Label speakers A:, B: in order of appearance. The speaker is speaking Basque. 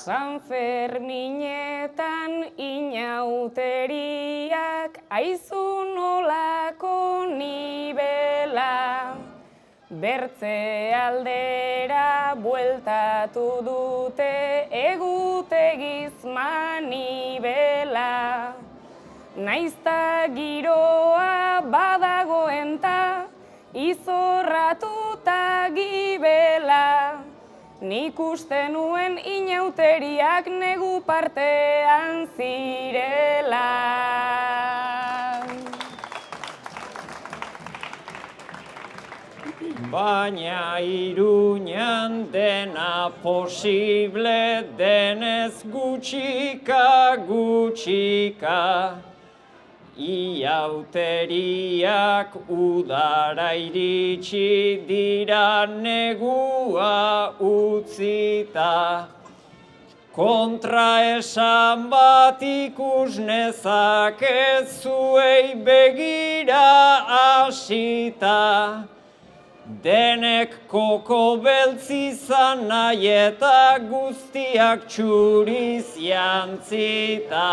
A: San Ferminetan inauteriak aizu nolako nibela. Bertze aldera bueltatu dute egutegiz manibela. Naizta giroa badagoen ta izorratuta gibela. Nik uste nuen inauteriak negu partean zirela.
B: Baina Iruñan dena posible denez gutxika. Iauteriak udara iritsi dira negua utzita. Kontra esan bat ikus nezaket zuei begira hasita. Denek koko beltz izan nahi eta guztiak txuriz jantzita.